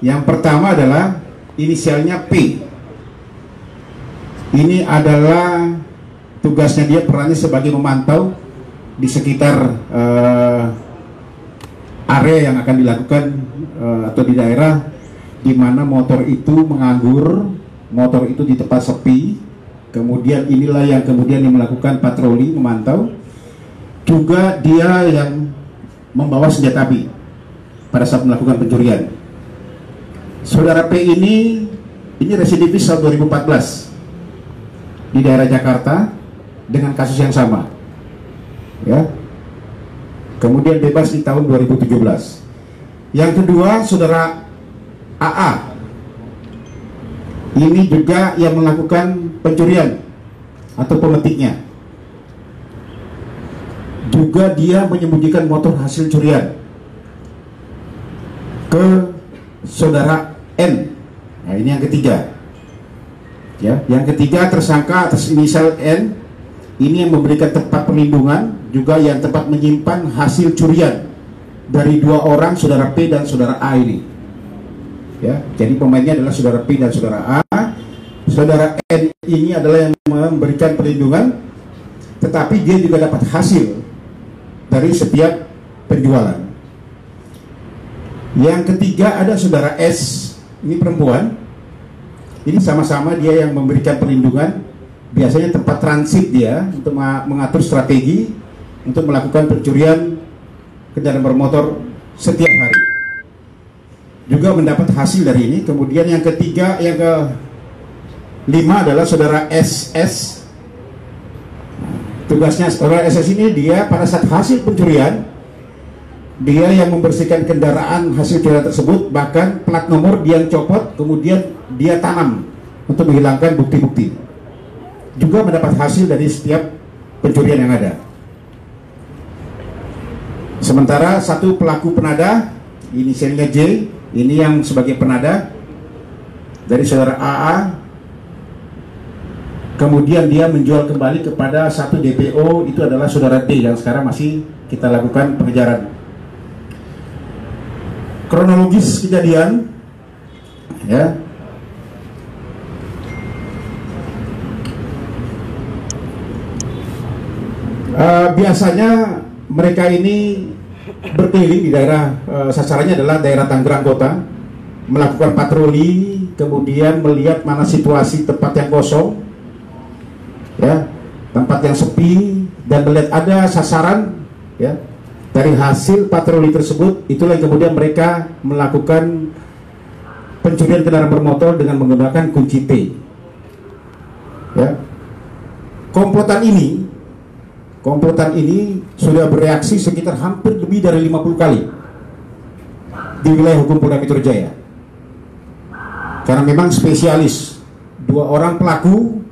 Yang pertama adalah inisialnya P. Ini adalah tugasnya, dia perannya sebagai memantau di sekitar area yang akan dilakukan atau di daerah di mana motor itu menganggur, motor itu di tempat sepi. Kemudian inilah yang kemudian melakukan patroli, memantau. Juga dia yang membawa senjata api pada saat melakukan pencurian. Saudara P ini residivis tahun 2014 di daerah Jakarta dengan kasus yang sama, ya. Kemudian bebas di tahun 2017. Yang kedua, saudara AA, ini juga yang melakukan pencurian atau pemetiknya. Juga dia menyembunyikan motor hasil curian ke saudara N. Nah, ini yang ketiga. Ya, yang ketiga, tersangka atas inisial N ini yang memberikan tempat perlindungan, juga yang tempat menyimpan hasil curian dari dua orang, saudara P dan saudara A ini. Ya, jadi pemainnya adalah saudara P dan saudara A. Saudara N ini adalah yang memberikan perlindungan, tetapi dia juga dapat hasil dari setiap penjualan. Yang ketiga ada saudara S, ini perempuan. Ini sama-sama dia yang memberikan perlindungan, biasanya tempat transit dia untuk mengatur strategi untuk melakukan pencurian kendaraan bermotor setiap hari. Juga mendapat hasil dari ini. Kemudian yang ketiga, yang kelima adalah saudara SS. Tugasnya saudara SS ini, dia pada saat hasil pencurian, dia yang membersihkan kendaraan hasil curian tersebut, bahkan plat nomor dia yang copot, kemudian dia tanam untuk menghilangkan bukti-bukti. Juga mendapat hasil dari setiap pencurian yang ada. Sementara satu pelaku penada, inisialnya J, ini yang sebagai penada dari saudara AA. Kemudian dia menjual kembali kepada satu DPO, itu adalah saudara D yang sekarang masih kita lakukan pengejaran. Kronologis kejadian, ya. Biasanya mereka ini berkeliling di daerah, sasarannya adalah daerah Tangerang Kota, melakukan patroli, kemudian melihat mana situasi tempat yang kosong, ya, tempat yang sepi, dan melihat ada sasaran, ya. Dari hasil patroli tersebut, itulah yang kemudian mereka melakukan pencurian kendaraan bermotor dengan menggunakan kunci T. Ya. Komplotan ini sudah bereaksi sekitar hampir lebih dari 50 kali di wilayah hukum Polda Metro Jaya. Karena memang spesialis, dua orang pelaku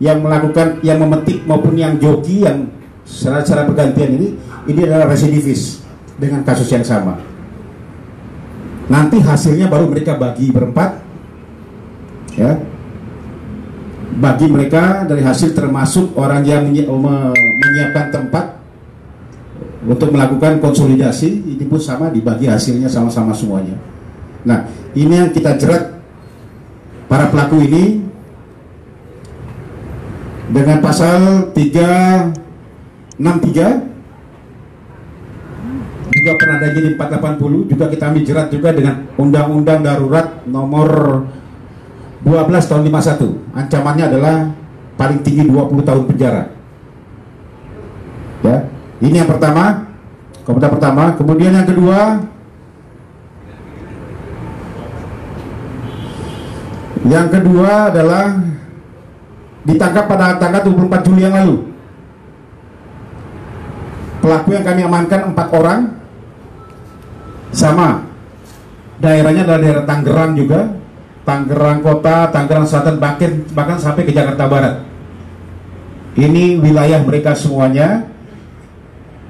yang melakukan, yang memetik maupun yang joki, yang secara bergantian ini adalah residivis dengan kasus yang sama. Nanti hasilnya baru mereka bagi berempat, ya. Bagi mereka dari hasil, termasuk orang yang menyiapkan tempat untuk melakukan konsolidasi, ini pun sama, dibagi hasilnya sama-sama semuanya. Nah, ini yang kita jerat para pelaku ini dengan pasal 363, juga penadanya di 480, juga kita ambil jerat juga dengan Undang-Undang Darurat nomor 12 tahun 51. Ancamannya adalah paling tinggi 20 tahun penjara. Ya, ini yang pertama, komentar pertama. Kemudian yang kedua, adalah ditangkap pada tanggal 24 Juli yang lalu. Pelaku yang kami amankan 4 orang, sama daerahnya adalah daerah Tangerang juga, Tangerang Kota, Tangerang Selatan, bahkan sampai ke Jakarta Barat. Ini wilayah mereka semuanya.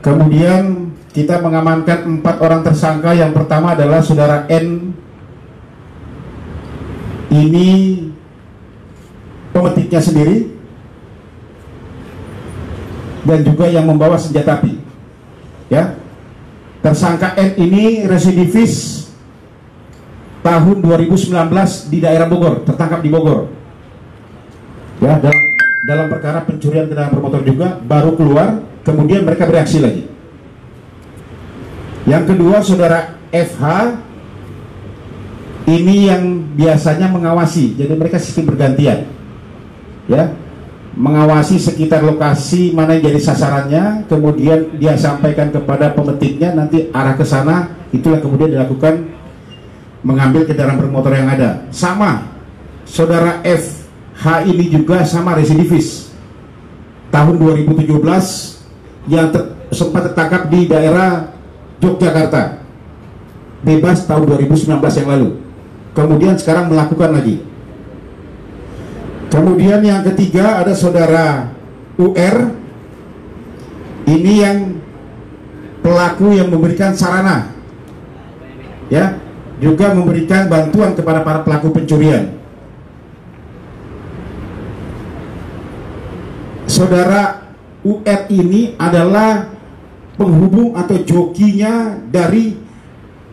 Kemudian kita mengamankan 4 orang tersangka. Yang pertama adalah saudara N, ini pemetiknya sendiri dan juga yang membawa senjata api, ya. Tersangka N ini residivis tahun 2019 di daerah Bogor, tertangkap di Bogor. Ya, dalam perkara pencurian kendaraan bermotor juga, baru keluar, kemudian mereka bereaksi lagi. Yang kedua, saudara FH, ini yang biasanya mengawasi, jadi mereka sistem bergantian, ya, mengawasi sekitar lokasi mana yang jadi sasarannya, kemudian dia sampaikan kepada pemetiknya, nanti arah ke sana, itulah kemudian dilakukan mengambil kendaraan bermotor yang ada. Sama, saudara FH ini juga sama residivis. Tahun 2017 yang sempat tertangkap di daerah Yogyakarta, bebas tahun 2019 yang lalu. Kemudian sekarang melakukan lagi. Kemudian yang ketiga ada saudara UR. Ini yang pelaku yang memberikan sarana, ya, juga memberikan bantuan kepada para pelaku pencurian. Saudara UR ini adalah penghubung atau jokinya dari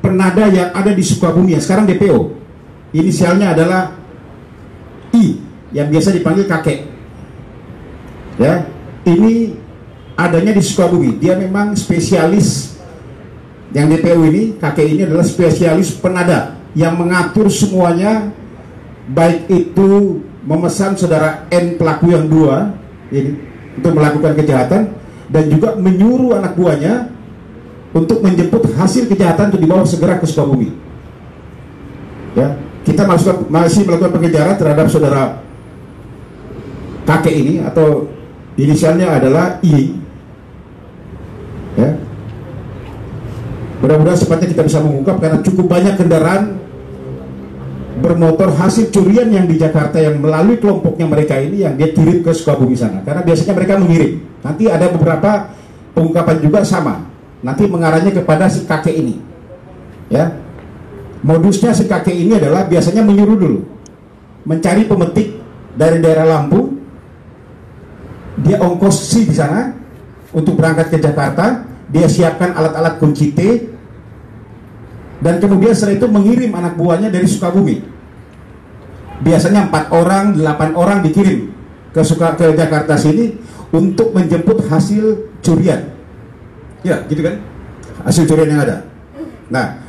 penada yang ada di Sukabumi, sekarang DPO. Inisialnya adalah I, yang biasa dipanggil kakek. Ya, ini adanya di Sukabumi. Dia memang spesialis. Yang DPO ini, kakek ini adalah spesialis penada yang mengatur semuanya, baik itu memesan saudara N pelaku yang dua ini untuk melakukan kejahatan, dan juga menyuruh anak buahnya untuk menjemput hasil kejahatan untuk dibawa segera ke Sukabumi. Ya, kita masih melakukan pengejaran terhadap saudara kakek ini, atau inisialnya adalah I. Ya, mudah-mudahan secepatnya kita bisa mengungkap, karena cukup banyak kendaraan bermotor hasil curian yang di Jakarta yang melalui kelompoknya mereka ini yang dia kirim ke Sukabumi sana. Karena biasanya mereka mengirim. Nanti ada beberapa pengungkapan juga sama. Nanti mengarahnya kepada si kakek ini. Ya. Modusnya si kakek ini adalah biasanya menyuruh dulu, mencari pemetik dari daerah Lampung. Dia ongkosi di sana untuk berangkat ke Jakarta. Dia siapkan alat-alat kunci T, dan kemudian setelah itu mengirim anak buahnya dari Sukabumi. Biasanya 4 orang, 8 orang dikirim ke Jakarta sini untuk menjemput hasil curian. Ya, gitu kan? Hasil curian yang ada. Nah,